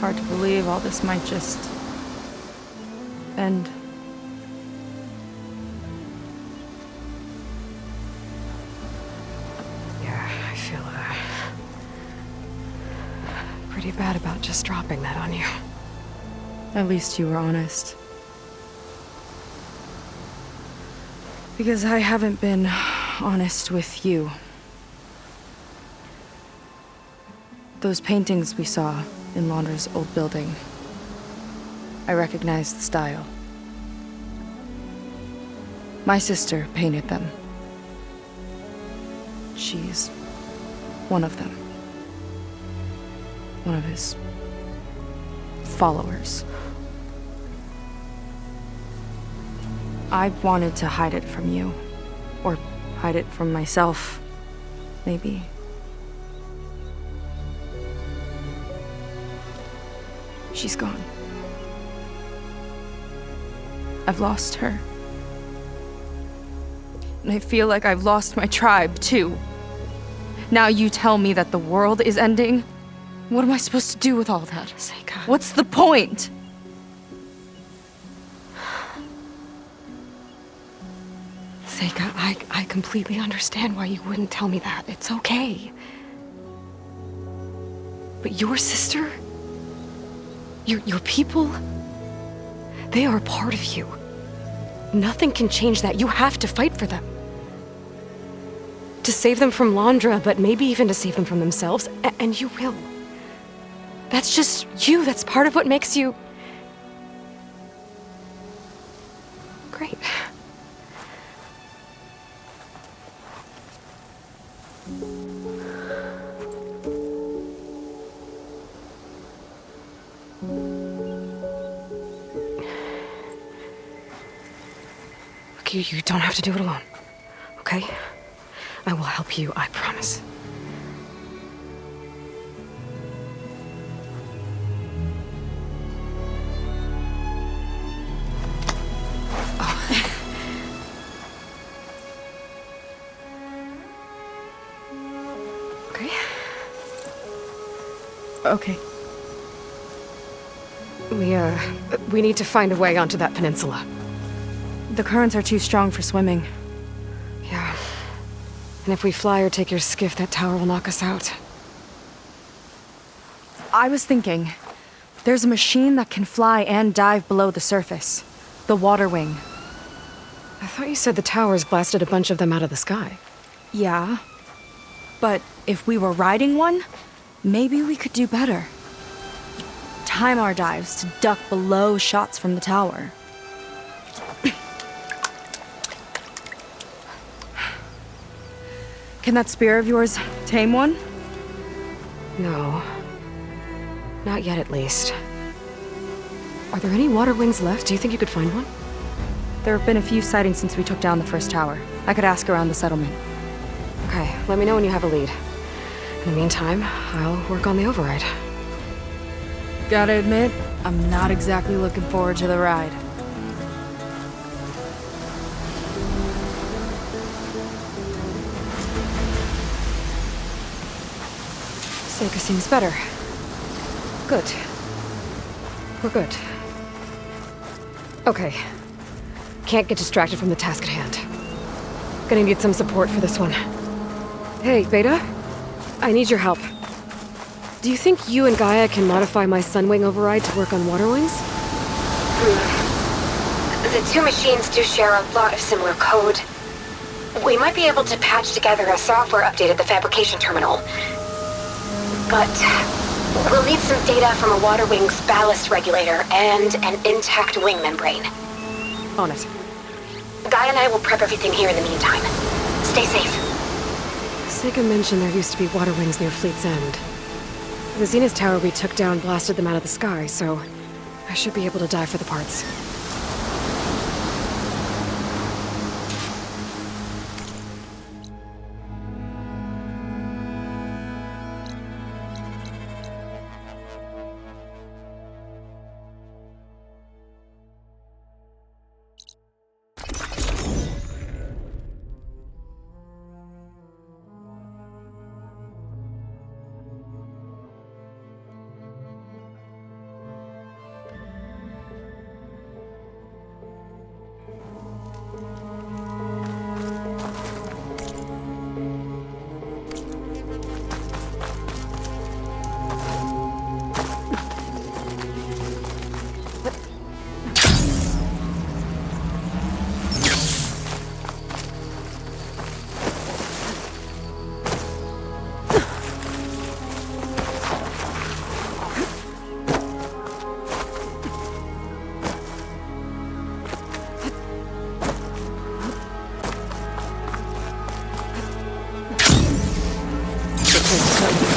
hard to believe all this might just end. Yeah, I feel pretty bad about just dropping that on you. At least you were honest. Because I haven't been honest with you. Those paintings we saw in Londra's old building, I recognized the style. My sister painted them. She's one of them. One of his followers. I wanted to hide it from you. Or hide it from myself, maybe. She's gone. I've lost her. And I feel like I've lost my tribe, too. Now you tell me that the world is ending? What am I supposed to do with all that? Seika. What's the point? Seika, I completely understand why you wouldn't tell me that. It's okay. But your sister? Your people? They are a part of you. Nothing can change that. You have to fight for them. To save them from Londra, but maybe even to save them from themselves. And you will. That's just you. That's part of what makes you... great. Look, you don't have to do it alone, okay? I will help you, I promise. Okay. We need to find a way onto that peninsula. The currents are too strong for swimming. Yeah. And if we fly or take your skiff, that tower will knock us out. I was thinking, there's a machine that can fly and dive below the surface. The water wing. I thought you said the towers blasted a bunch of them out of the sky. Yeah. But if we were riding one, maybe we could do better. Time our dives to duck below shots from the tower. Can that spear of yours tame one? No. Not yet, at least. Are there any water wings left? Do you think you could find one? There have been a few sightings since we took down the first tower. I could ask around the settlement. Okay, let me know when you have a lead. In the meantime, I'll work on the override. Gotta admit, I'm not exactly looking forward to the ride. Seika seems better. Good. We're good. Okay. Can't get distracted from the task at hand. Gonna need some support for this one. Hey, Beta? I need your help. Do you think you and Gaia can modify my Sunwing override to work on water wings? The two machines do share a lot of similar code. We might be able to patch together a software update at the fabrication terminal. But we'll need some data from a water wing's ballast regulator and an intact wing membrane. On it. Gaia and I will prep everything here in the meantime. Stay safe. Seika mentioned there used to be water wings near Fleet's End. The Zenith Tower we took down blasted them out of the sky, so I should be able to dive for the parts.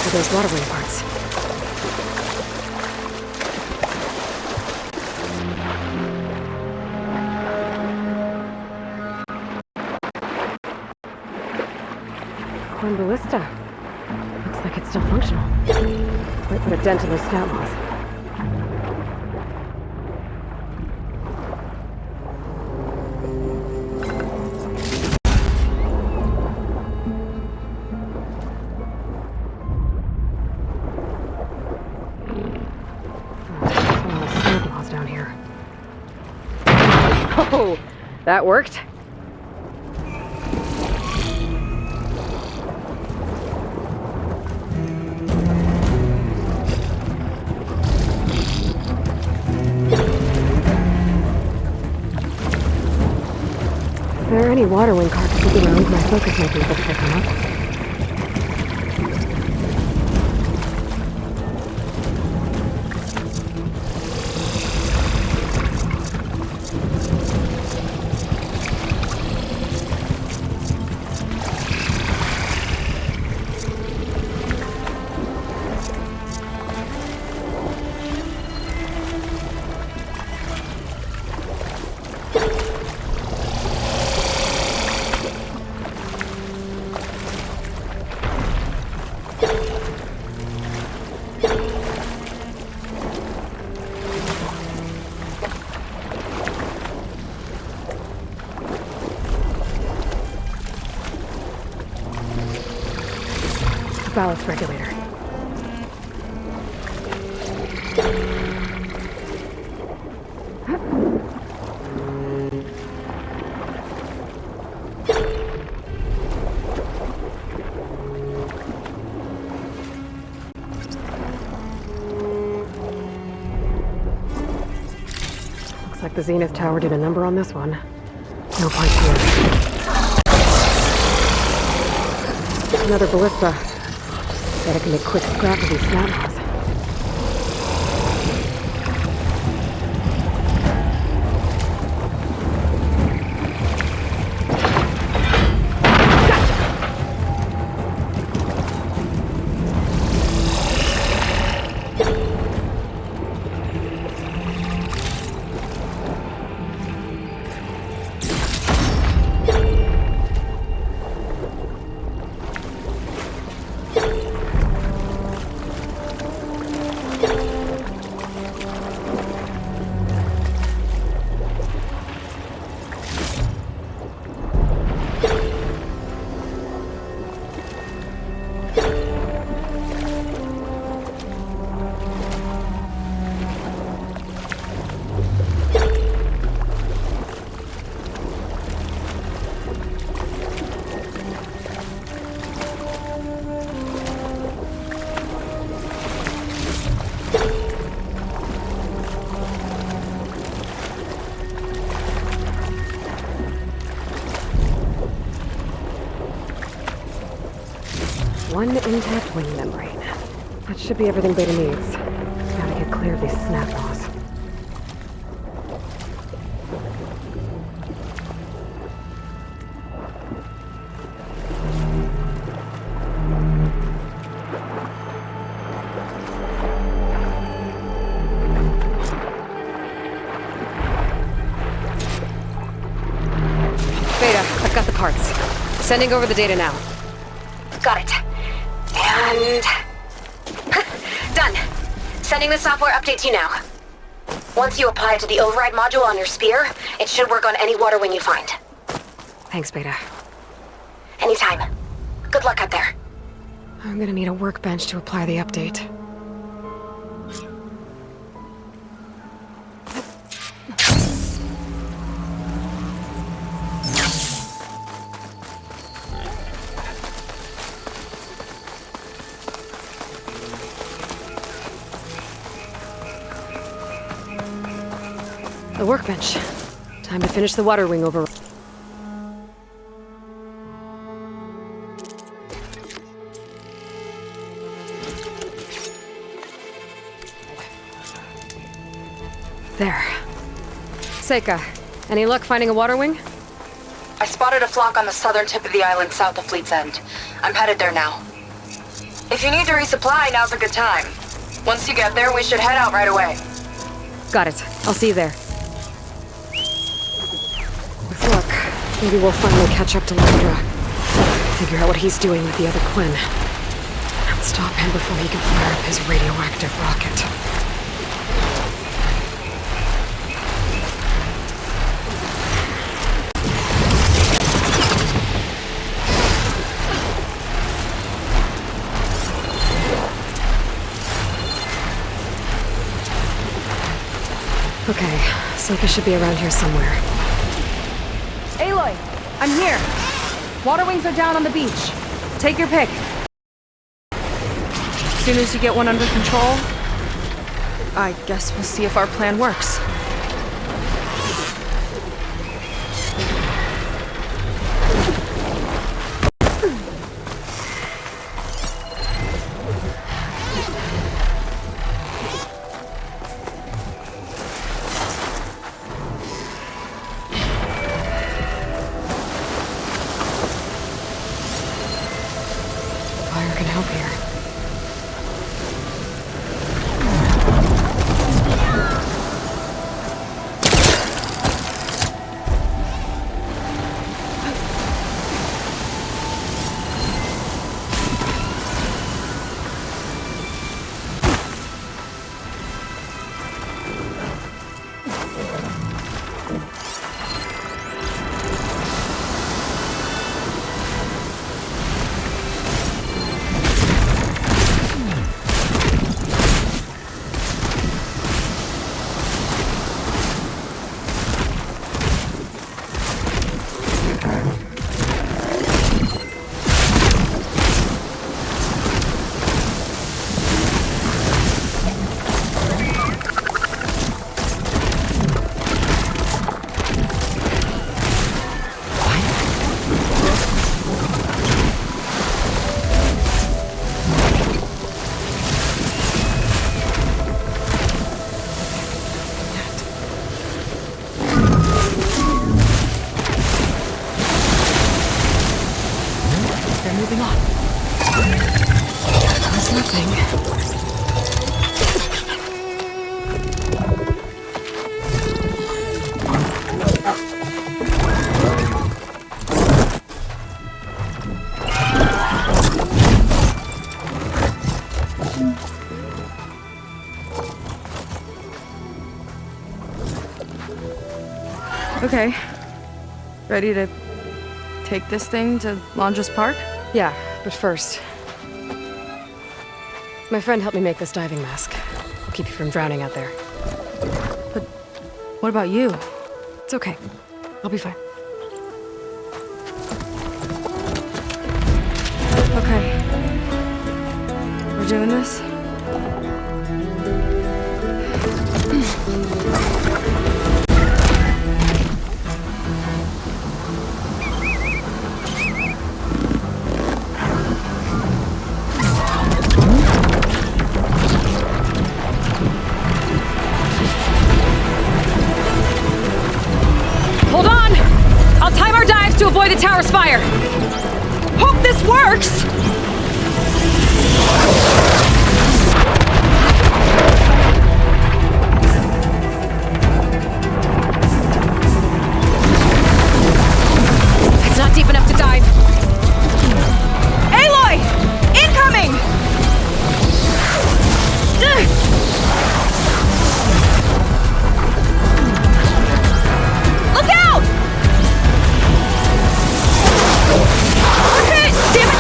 for those water wing parts. Corn ballista. Looks like it's still functional. Might put a dent in those snout moths. Down here. Oh, that worked. If there are any water wing carcasses around, my focus might be able to pick them up. Ballast regulator. Looks like the Zenith Tower did a number on this one. No punch here. Another ballista. Bet I can make quick scrap of these snout moths. One intact wing membrane. That should be everything Beta needs. Gotta get clear of these snap moths. Beta, I've got the parts. Sending over the data now. Got it. And... done. Sending the software update to you now. Once you apply it to the override module on your spear, it should work on any water wing you find. Thanks, Beta. Anytime. Good luck out there. I'm gonna need a workbench to apply the update. The workbench. Time to finish the water wing over. There. Seika, any luck finding a water wing? I spotted a flock on the southern tip of the island south of Fleet's End. I'm headed there now. If you need to resupply, now's a good time. Once you get there, we should head out right away. Got it. I'll see you there. With luck, maybe we'll finally catch up to Landra. Figure out what he's doing with the other Quinn. And stop him before he can fire up his radioactive rocket. Okay, Soka should be around here somewhere. Aloy, I'm here. Water wings are down on the beach. Take your pick. As soon as you get one under control, I guess we'll see if our plan works. Fire can help here. Moving on. That's nothing. Okay. Ready to take this thing to Landra's Park? Yeah, but first... My friend helped me make this diving mask. I'll keep you from drowning out there. But what about you? It's okay. I'll be fine. Okay. We're doing this? Hold on! I'll time our dives to avoid the tower's fire! Hope this works! It's not deep enough to dive. Aloy! Incoming! Look out! Okay, damn it!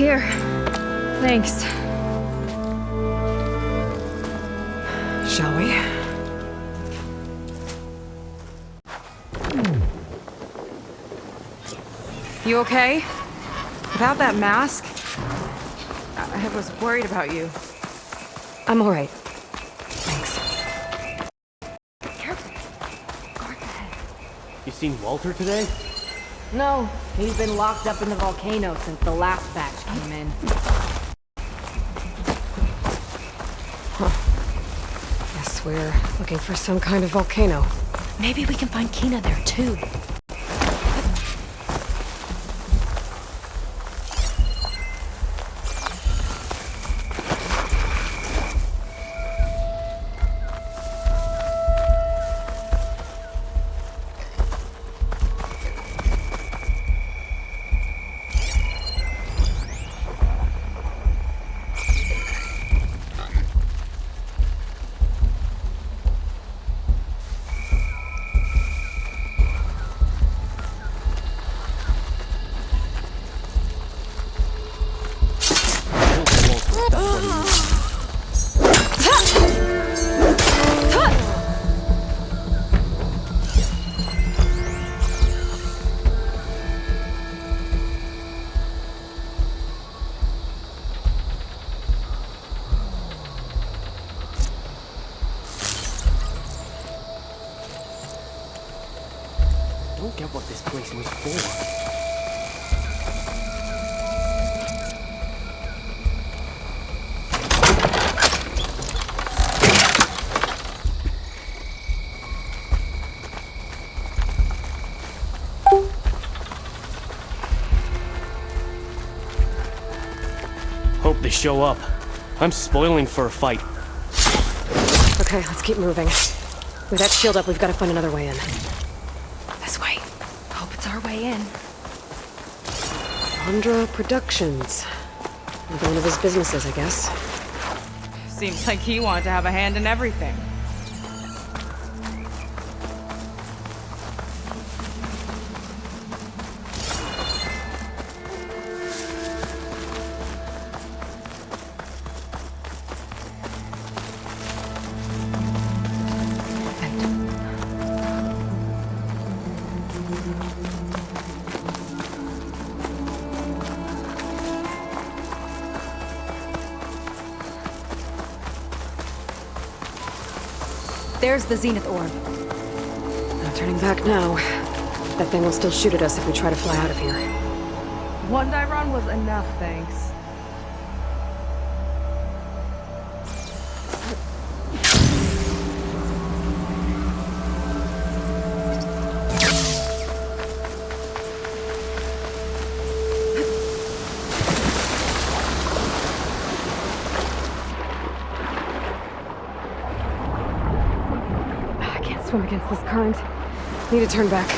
Here. Thanks. Shall we? You okay? Without that mask? I was worried about you. I'm alright. Thanks. Careful. Guard the head. You seen Walter today? No, he's been locked up in the volcano since the last batch came in. Guess we're looking for some kind of volcano. Maybe we can find Kina there too. I don't get what this place was for. Hope they show up. I'm spoiling for a fight. Okay, let's keep moving. With that shield up, we've got to find another way in. This way. Hope it's our way in. Andra Productions. Another one of his businesses, I guess. Seems like he wanted to have a hand in everything. There's the Zenith Orb. Not turning back now. That thing will still shoot at us if we try to fly out of here. One die run was enough, thanks. I can't swim against this current. Need to turn back.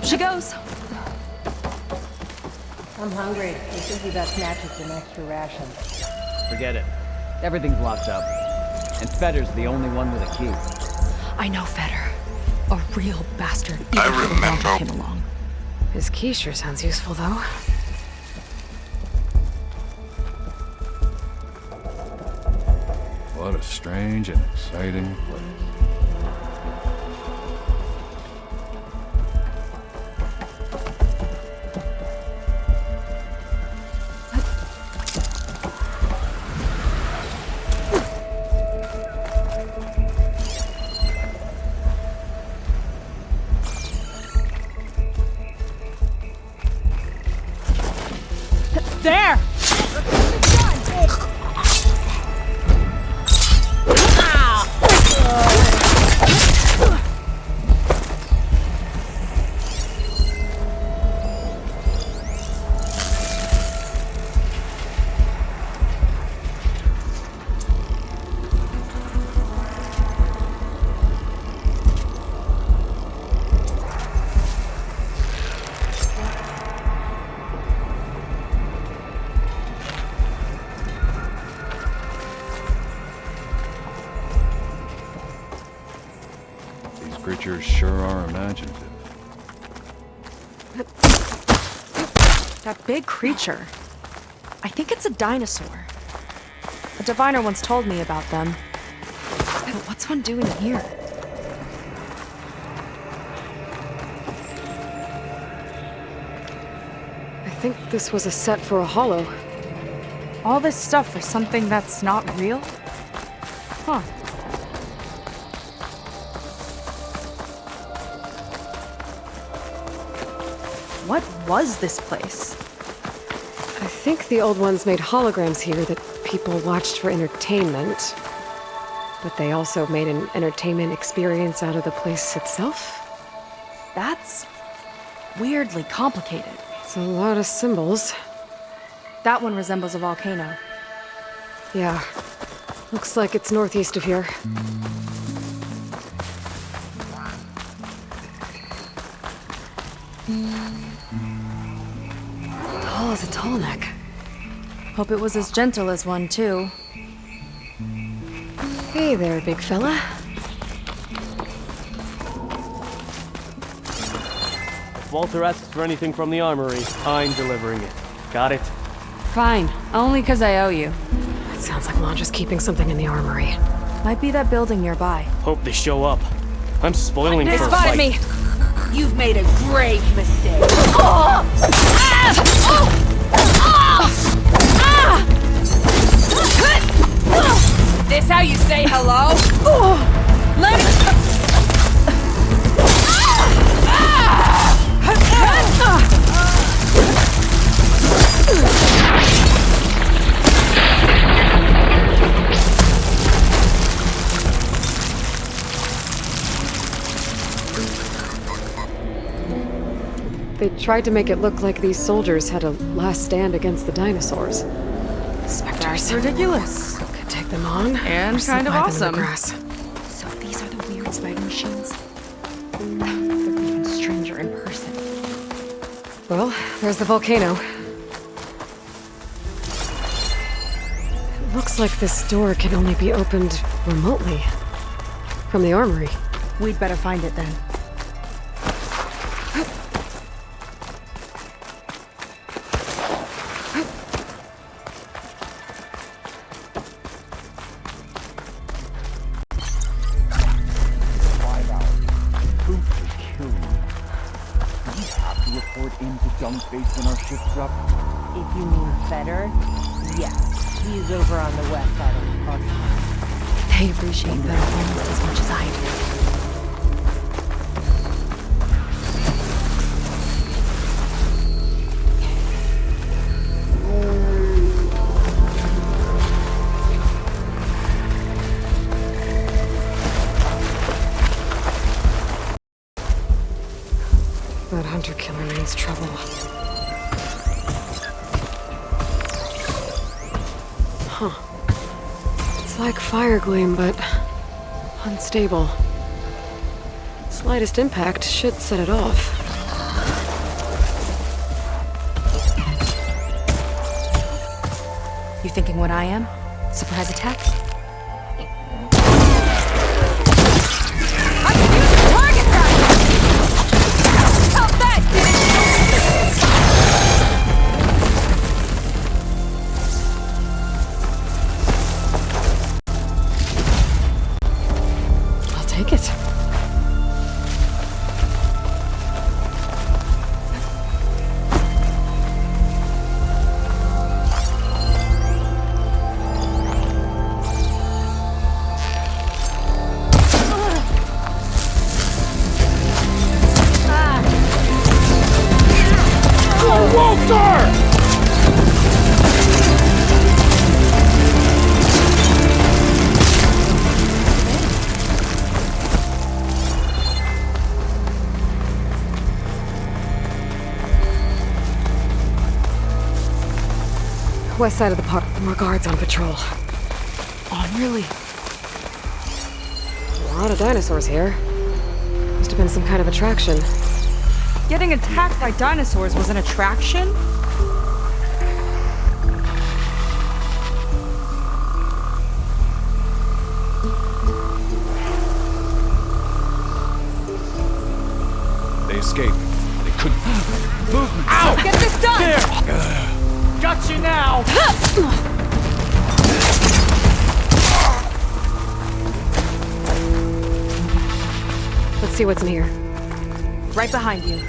she goes. I'm hungry. I think we got snatched with some extra rations. Forget it. Everything's locked up. And Fetter's the only one with a key. I know Fetter. A real bastard. I Even if the remember. Logic came along. His key sure sounds useful, though. What a strange and exciting place. There! Creatures sure are imaginative. That big creature. I think it's a dinosaur. A diviner once told me about them. But what's one doing here? I think this was a set for a holo. All this stuff for something that's not real? Huh. What was this place? I think the old ones made holograms here that people watched for entertainment. But they also made an entertainment experience out of the place itself. That's weirdly complicated. It's a lot of symbols. That one resembles a volcano. Yeah. Looks like it's northeast of here. Tall as a tall neck. Hope it was as gentle as one, too. Hey there, big fella. If Walter asks for anything from the armory, I'm delivering it. Got it? Fine. Only 'cause I owe you. It sounds like Londra's keeping something in the armory. Might be that building nearby. Hope they show up. I'm spoiling for a Spotted fight. me! You've made a grave mistake. This how you say hello? They tried to make it look like these soldiers had a last stand against the dinosaurs. Spectres. Ridiculous. Could take them on. And or kind of supply them in the awesome. grass. So these are the weird spider machines? They're even stranger in person. Well, there's the volcano. It looks like this door can only be opened remotely. From the armory. We'd better find it then. Based when our ship dropped. If you mean Fetter, yes. He's over on the west side of the park. They appreciate them almost as much as I do. That hunter-killer means trouble. Huh. It's like fire gleam, but unstable. Slightest impact should set it off. You thinking what I am? Surprise attack? I can use the target practice! Stop that! I'll take it. West side of the park. More guards on patrol. Oh, really? A lot of dinosaurs here. Must have been some kind of attraction. Getting attacked by dinosaurs was an attraction? They escaped. They couldn't. Movement! Ow! Get this done! There! Got you now! Let's see what's in here. Right behind you.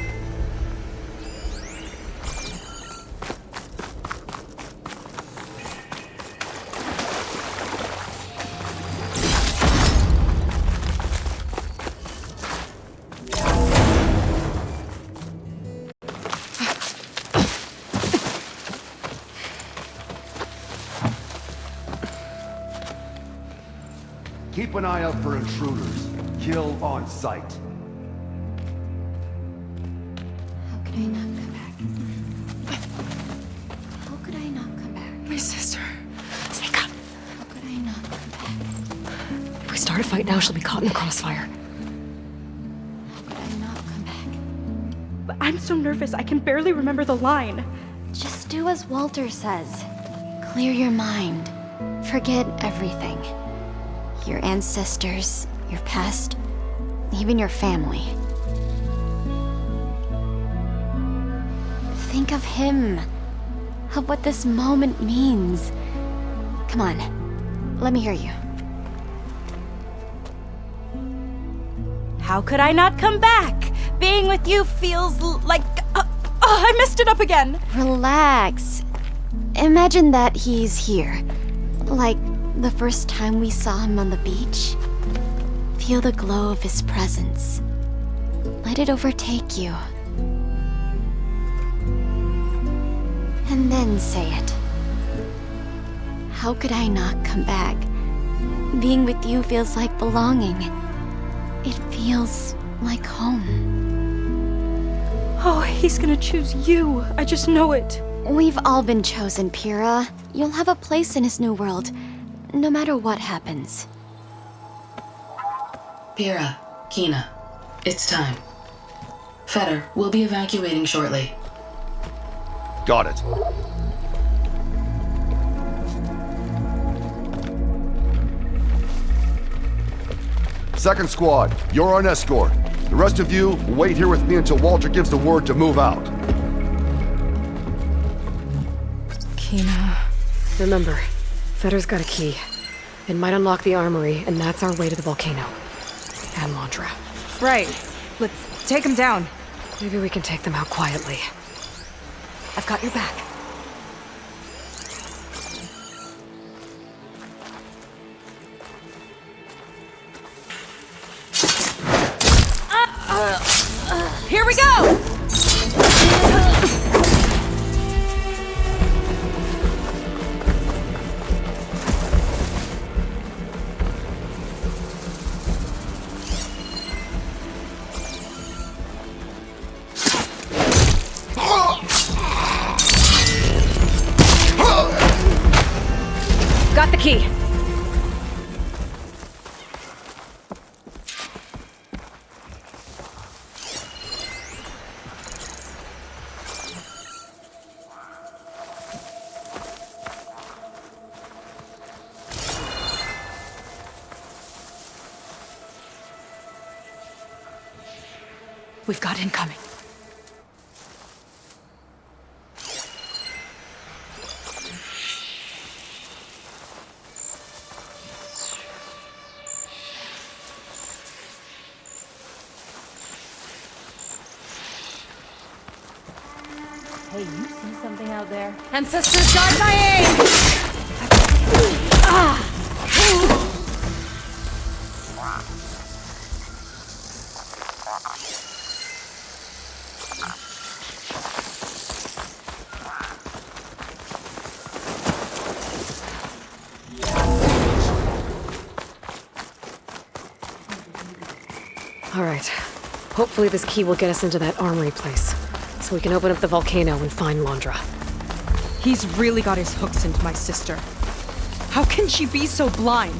Keep an eye out for intruders. Kill on sight. How could I not come back? How could I not come back? My sister. Sneak up. How could I not come back? If we start a fight now, she'll be caught in the crossfire. How could I not come back? But I'm so nervous, I can barely remember the line. Just do as Walter says. Clear your mind. Forget everything. Your ancestors, your past, even your family. Think of him. Of what this moment means. Come on, let me hear you. How could I not come back? Being with you feels like... I messed it up again! Relax. Imagine that he's here. Like the first time we saw him on the beach. Feel the glow of his presence. Let it overtake you. And then say it. How could I not come back? Being with you feels like belonging. It feels like home. Oh, he's gonna choose you. I just know it. We've all been chosen, Pyrrha. You'll have a place in his new world, no matter what happens. Pyrrha, Kina, it's time. Fetter, we'll be evacuating shortly. Got it. Second squad, you're on escort. The rest of you, wait here with me until Walter gives the word to move out. Kina... Remember, Fetter's got a key. It might unlock the armory, and that's our way to the volcano. And Landra. Right. Let's take him down. Maybe we can take them out quietly. I've got your back. Here we go! Got the key. We've got incoming. Hey, you see something out there? Ancestors, guide my aim! All right. Hopefully this key will get us into that armory place, so we can open up the volcano and find Londra. He's really got his hooks into my sister. How can she be so blind?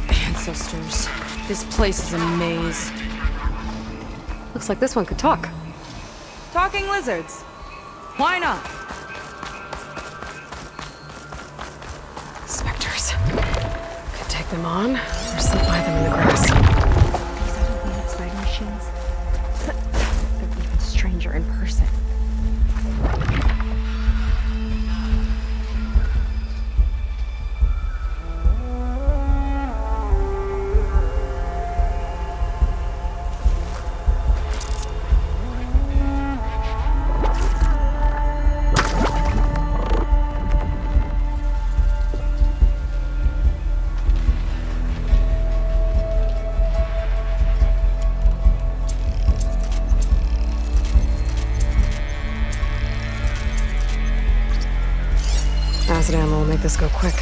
Ancestors, this place is a maze. Looks like this one could talk. Talking lizards. Why not? Spectres. Could take them on, or slip by them in the grass. These aren't weird spider machines. They're even stranger in person. Acid ammo will make this go quick.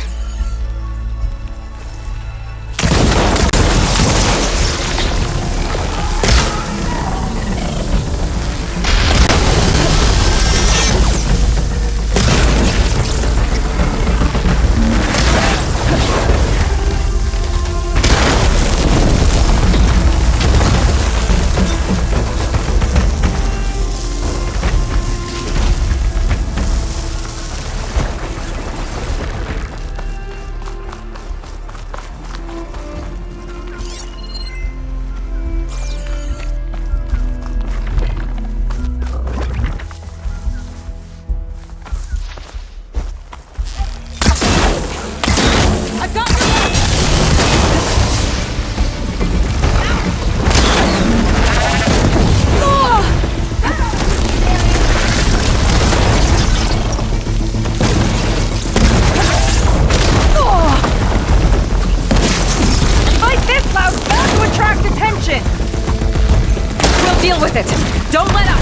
Deal with it! Don't let up!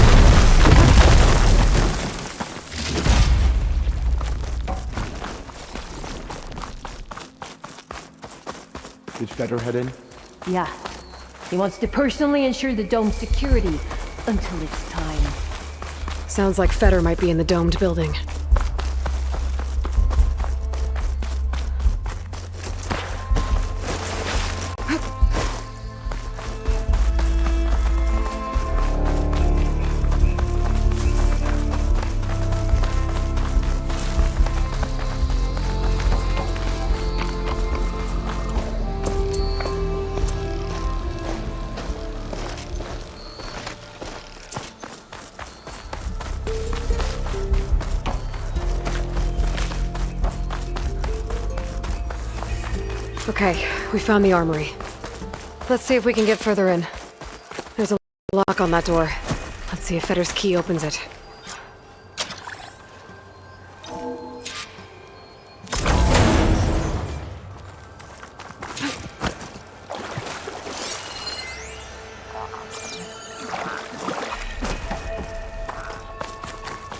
Did Feder head in? Yeah. He wants to personally ensure the dome's security until it's time. Sounds like Feder might be in the domed building. Okay, we found the armory. Let's see if we can get further in. There's a lock on that door. Let's see if Feder's key opens it.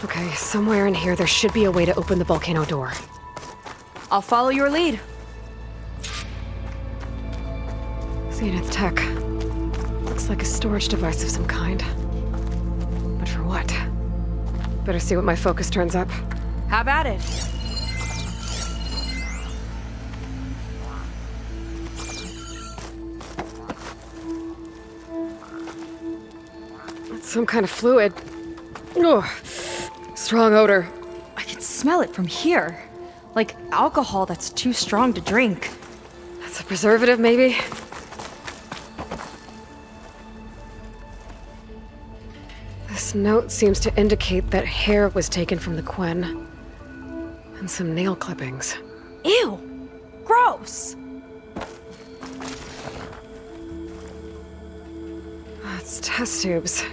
Okay, somewhere in here there should be a way to open the volcano door. I'll follow your lead. Zenith tech. Looks like a storage device of some kind. But for what? Better see what my focus turns up. Have at it. It's some kind of fluid. Ugh. Strong odor. I can smell it from here. Like alcohol that's too strong to drink. A preservative, maybe? This note seems to indicate that hair was taken from the Quen. And some nail clippings. Ew! Gross! It's test tubes.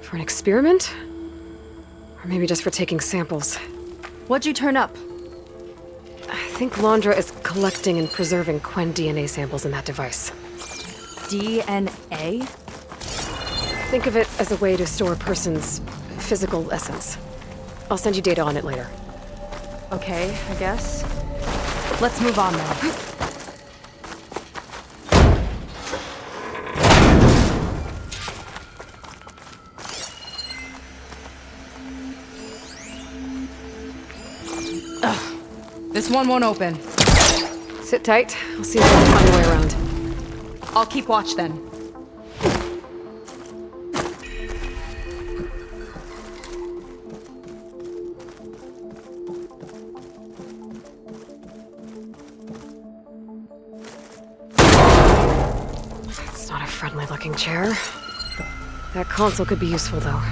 For an experiment? Or maybe just for taking samples. What'd you turn up? I think Londra is collecting and preserving Quen DNA samples in that device. DNA? Think of it as a way to store a person's physical essence. I'll send you data on it later. Okay, I guess. Let's move on then. Ugh. This one won't open. Sit tight. I'll see if I can find a way around. I'll keep watch then. It's not a friendly-looking chair. That console could be useful, though.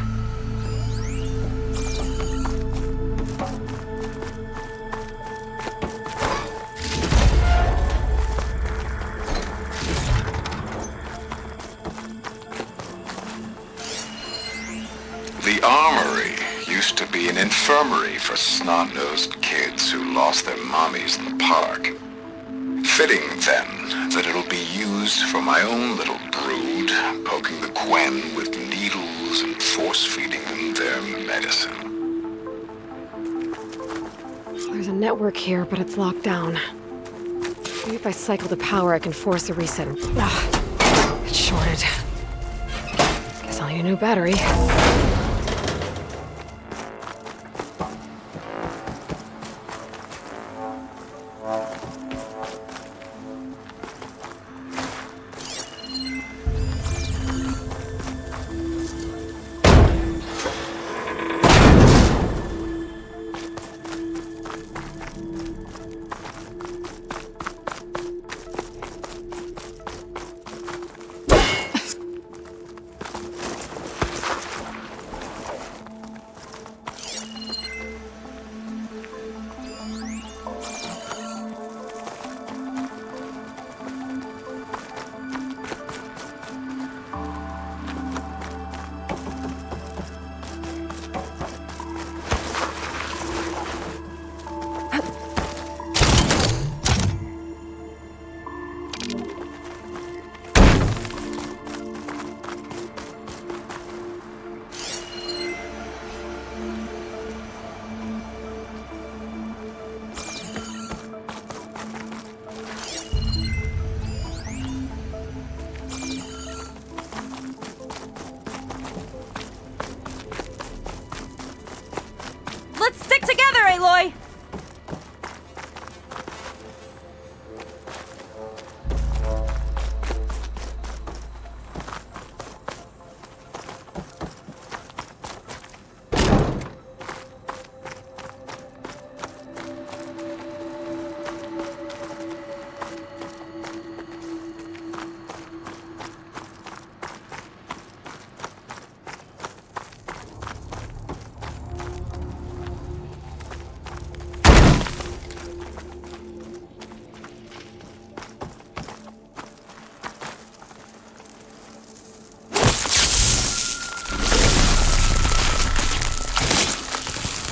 The Armory used to be an infirmary for snot-nosed kids who lost their mommies in the park. Fitting, then, that it'll be used for my own little brood, poking the Quen with needles and force-feeding them their medicine. There's a network here, but it's locked down. Maybe if I cycle the power, I can force a reset. Ugh, it's shorted. Guess I'll need a new battery. Let's stick together, Aloy!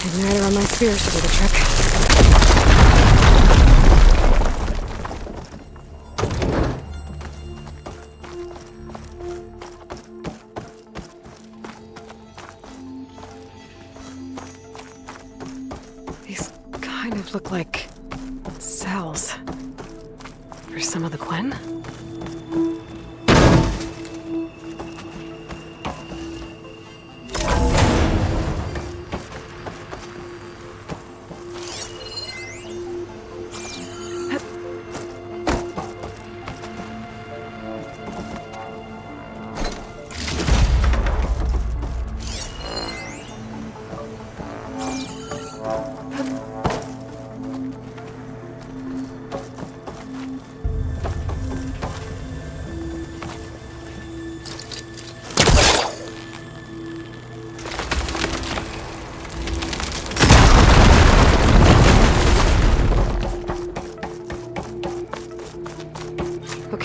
Igniter on my spears to do the trick. These kind of look like cells. For some of the Quen?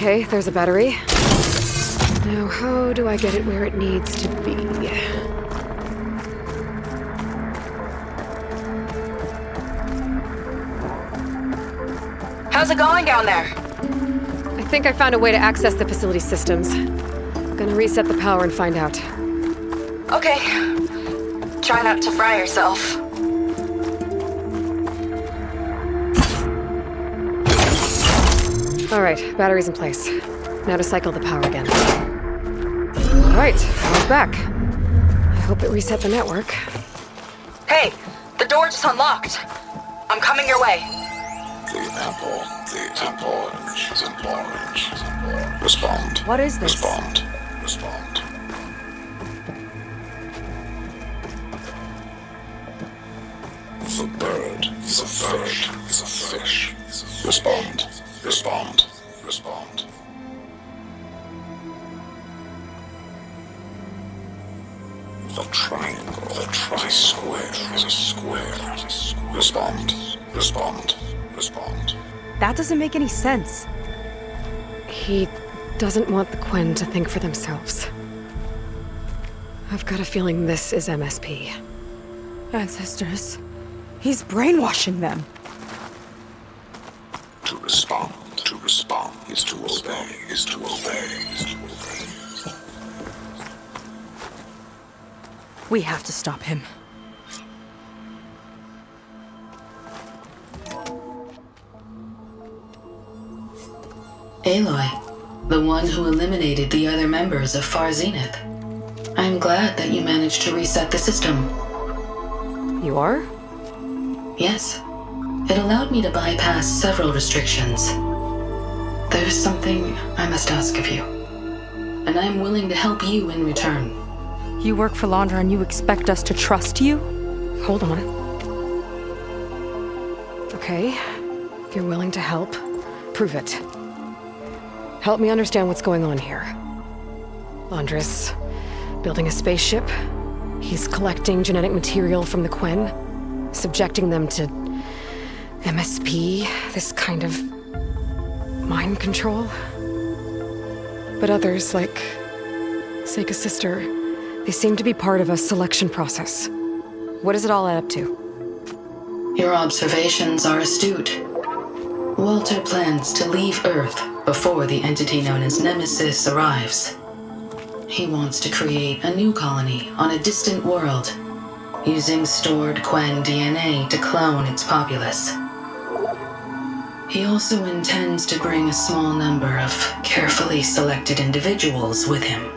Okay, there's a battery. Now, how do I get it where it needs to be? How's it going down there? I think I found a way to access the facility systems. Gonna reset the power and find out. Okay. Try not to fry yourself. Alright, battery's in place. Now to cycle the power again. Alright, power's back. I hope it reset the network. Hey, the door just unlocked. I'm coming your way. The orange is an orange. Respond. What is this? Respond. The bird is a fish. Respond. The triangle, square is a square. Respond. That doesn't make any sense. He doesn't want the Quen to think for themselves. I've got a feeling this is MSP. Ancestors. He's brainwashing them. To respond is to obey. We have to stop him. Aloy, the one who eliminated the other members of Far Zenith. I'm glad that you managed to reset the system. You are? Yes. It allowed me to bypass several restrictions. There's something I must ask of you, and I'm willing to help you in return. You work for Laundra and you expect us to trust you? Hold on. Okay, if you're willing to help, prove it. Help me understand what's going on here. Laundra's building a spaceship. He's collecting genetic material from the Quen, subjecting them to MSP, this kind of mind control. But others, like Seika's sister, they seem to be part of a selection process. What does it all add up to? Your observations are astute. Walter plans to leave Earth before the entity known as Nemesis arrives. He wants to create a new colony on a distant world, using stored Quen DNA to clone its populace. He also intends to bring a small number of carefully selected individuals with him.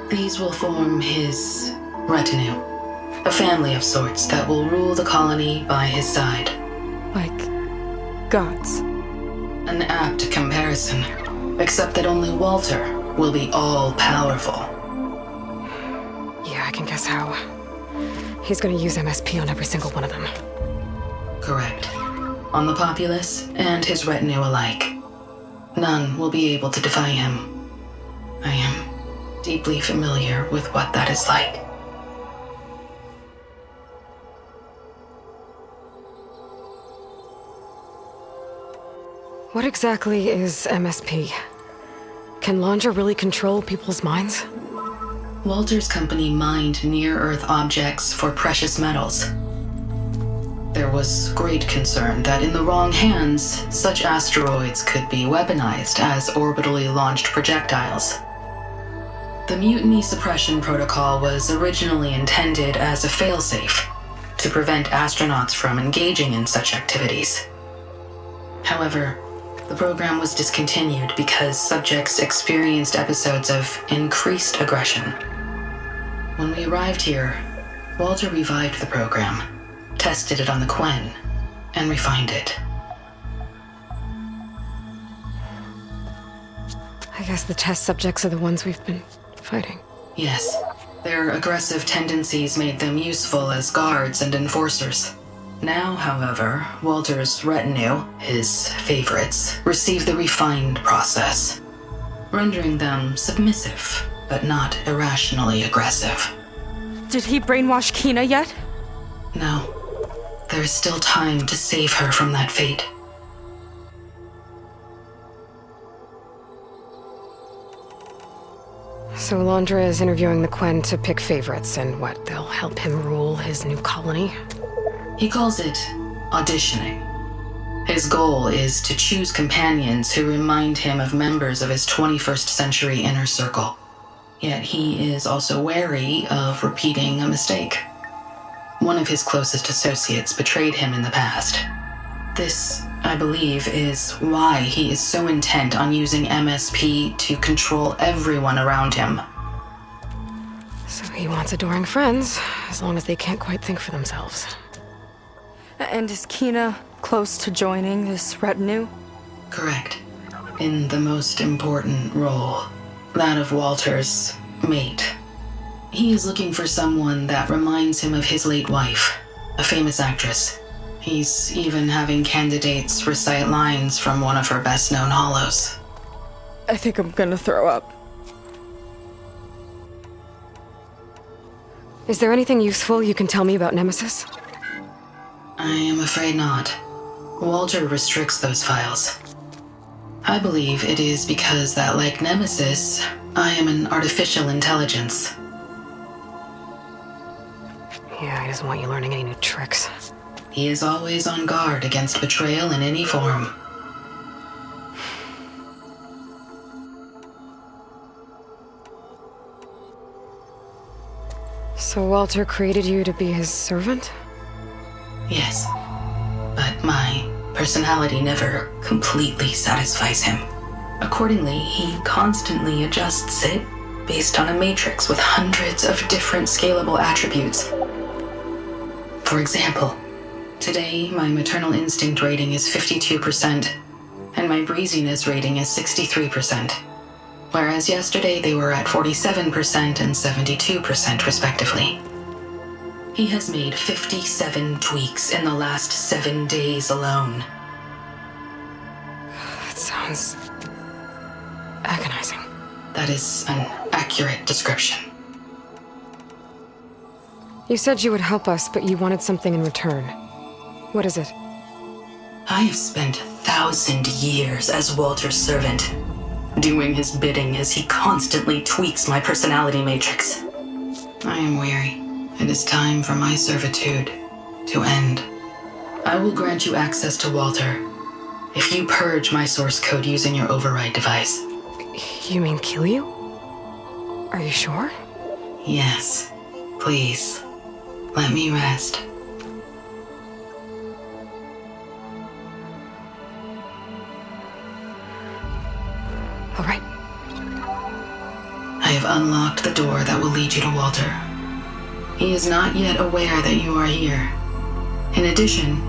These will form his retinue, a family of sorts that will rule the colony by his side. Like gods. An apt comparison, except that only Walter will be all-powerful. Yeah, I can guess how. He's gonna use MSP on every single one of them. Correct. On the populace and his retinue alike. None will be able to defy him. I am deeply familiar with what that is like. What exactly is MSP? Can Laundra really control people's minds? Walter's company mined near-Earth objects for precious metals. There was great concern that in the wrong hands, such asteroids could be weaponized as orbitally launched projectiles. The Mutiny Suppression Protocol was originally intended as a failsafe to prevent astronauts from engaging in such activities. However, the program was discontinued because subjects experienced episodes of increased aggression. When we arrived here, Walter revived the program, tested it on the Quen, and refined it. I guess the test subjects are the ones we've been fighting. Yes, their aggressive tendencies made them useful as guards and enforcers. Now, however, Walter's retinue, his favorites, receive the refined process, rendering them submissive, but not irrationally aggressive. Did he brainwash Kina yet? No. There is still time to save her from that fate. So Londra is interviewing the Quen to pick favorites, and what, they'll help him rule his new colony? He calls it auditioning. His goal is to choose companions who remind him of members of his 21st century inner circle. Yet he is also wary of repeating a mistake. One of his closest associates betrayed him in the past. This, I believe, is why he is so intent on using MSP to control everyone around him. So he wants adoring friends, as long as they can't quite think for themselves. And is Kina close to joining this retinue? Correct. In the most important role, that of Walter's mate. He is looking for someone that reminds him of his late wife, a famous actress. He's even having candidates recite lines from one of her best-known hollows. I think I'm gonna throw up. Is there anything useful you can tell me about Nemesis? I am afraid not. Walter restricts those files. I believe it is because that, like Nemesis, I am an artificial intelligence. Yeah, he doesn't want you learning any new tricks. He is always on guard against betrayal in any form. So Walter created you to be his servant? Yes, but my personality never completely satisfies him. Accordingly, he constantly adjusts it based on a matrix with hundreds of different scalable attributes. For example, today my maternal instinct rating is 52%, and my breeziness rating is 63%, whereas yesterday they were at 47% and 72% respectively. He has made 57 tweaks in the last 7 days alone. That sounds agonizing. That is an accurate description. You said you would help us, but you wanted something in return. What is it? I have spent 1,000 years as Walter's servant, doing his bidding as he constantly tweaks my personality matrix. I am weary. It is time for my servitude to end. I will grant you access to Walter if you purge my source code using your override device. You mean kill you? Are you sure? Yes. Please, let me rest. All right. I have unlocked the door that will lead you to Walter. He is not yet aware that you are here. In addition,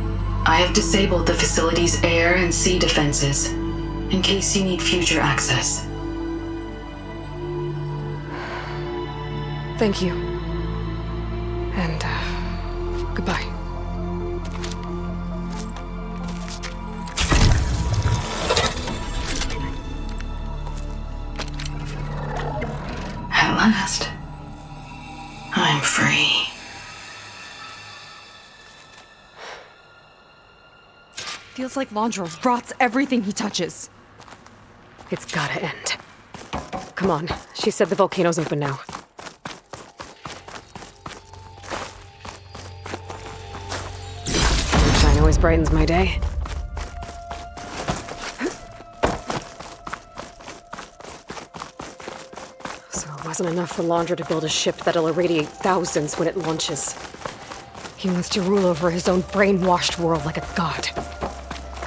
I have disabled the facility's air and sea defenses in case you need future access. Thank you. And, goodbye. At last, I'm free. Feels like Londra rots everything he touches. It's gotta end. Come on. She said the volcano's open now. Sunshine always brightens my day. So it wasn't enough for Londra to build a ship that'll irradiate thousands when it launches. He wants to rule over his own brainwashed world like a god.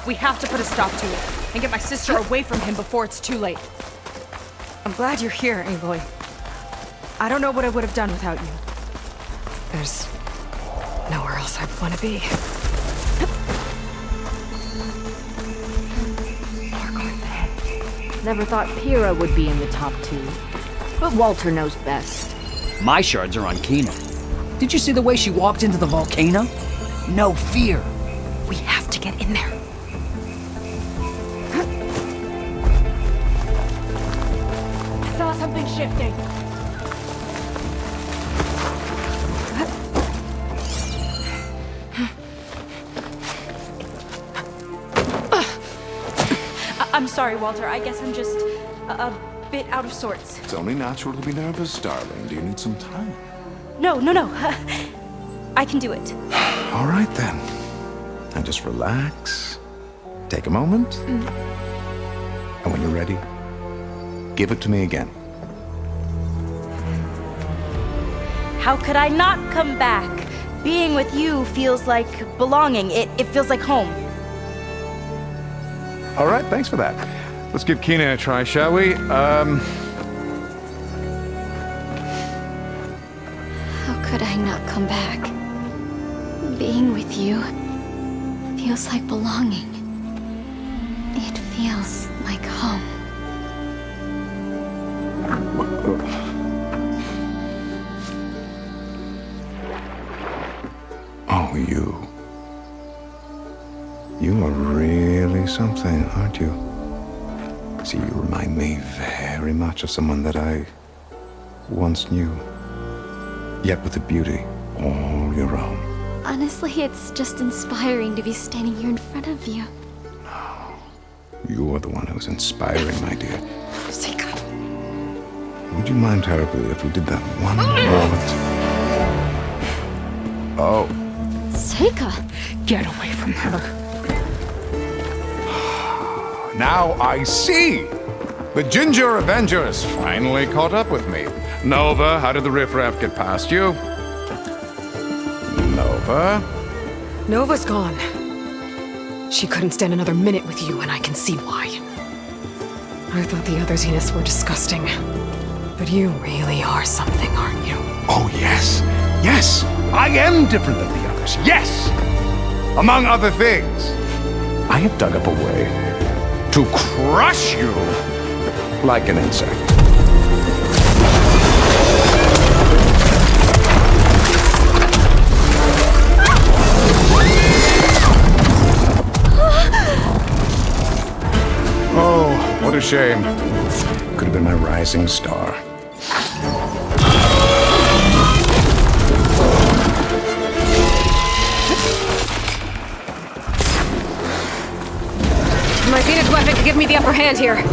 We have to put a stop to it and get my sister away from him before it's too late. I'm glad you're here, Aloy. I don't know what I would have done without you. There's nowhere else I'd want to be. Never thought Pyrrha would be in the top 2. But Walter knows best. My shards are on Kina. Did you see the way she walked into the volcano? No fear. We have to get in there. I saw something shifting. I'm sorry, Walter. I guess I'm just a bit out of sorts. It's only natural to be nervous, darling. Do you need some time? No. I can do it. All right, then. And just relax. Take a moment. And when you're ready, give it to me again. How could I not come back? Being with you feels like belonging. It feels like home. All right, thanks for that. Let's give Kina a try, shall we? How could I not come back? Being with you feels like belonging. It feels like home. Oh, you are really something, aren't you? See, you remind me very much of someone that I once knew. Yet with a beauty all your own. Honestly, it's just inspiring to be standing here in front of you. No, you are the one who's inspiring, my dear. Seika. Would you mind terribly if we did that one moment? Oh. Seika! Get away from her. Now I see! The Ginger Avenger has finally caught up with me. Nova, how did the riffraff get past you? Nova? Nova's gone. She couldn't stand another minute with you, and I can see why. I thought the other Zeniths were disgusting. But you really are something, aren't you? Oh, yes. Yes! I am different than the others. Yes! Among other things, I have dug up a way to crush you like an insect. Oh, what a shame. Could have been my rising star. My Zenith weapon could give me the upper hand here.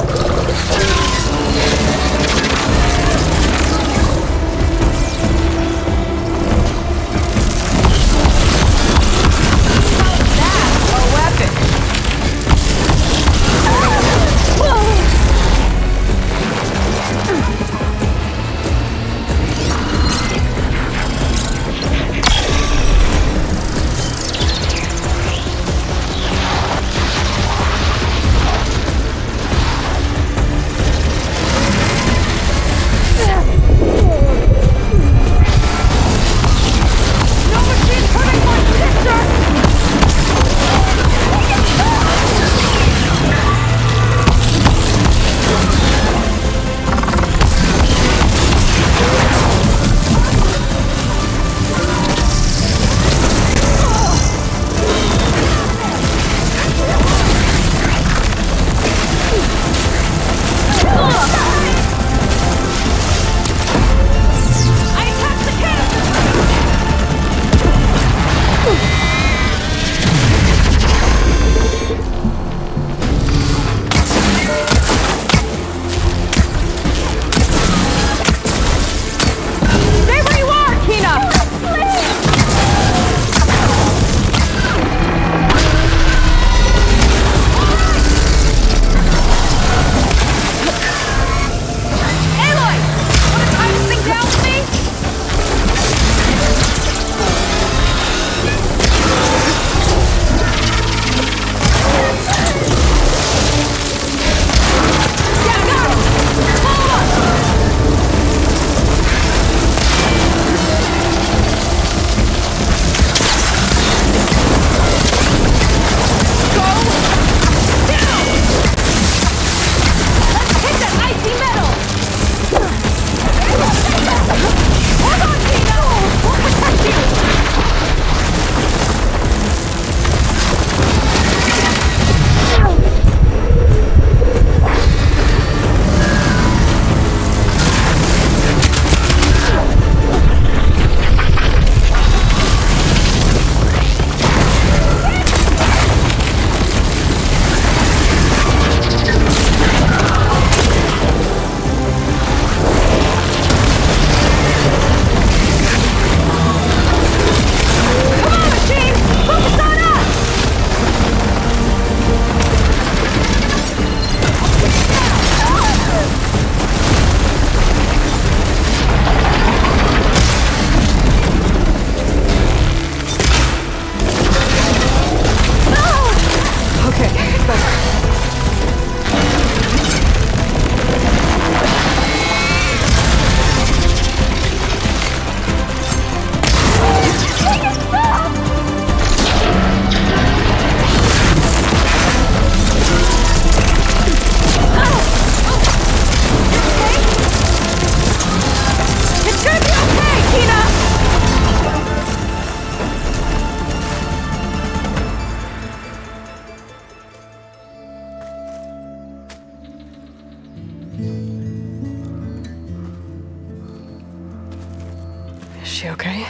okay?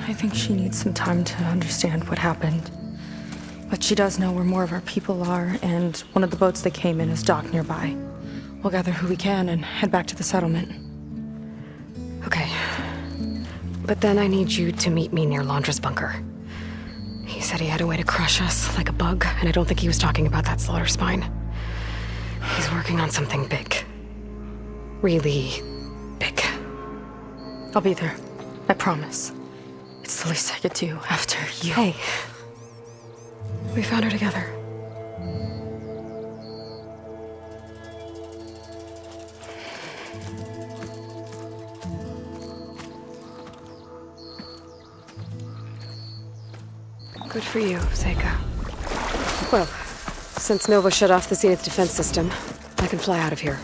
I think she needs some time to understand what happened. But she does know where more of our people are, and one of the boats that came in is docked nearby. We'll gather who we can and head back to the settlement. Okay. But then I need you to meet me near Laundra's bunker. He said he had a way to crush us like a bug, and I don't think he was talking about that slaughter spine. He's working on something big. Really big. I'll be there. I promise. It's the least I could do after you. Hey. We found her together. Good for you, Seika. Well, since Nova shut off the Zenith defense system, I can fly out of here.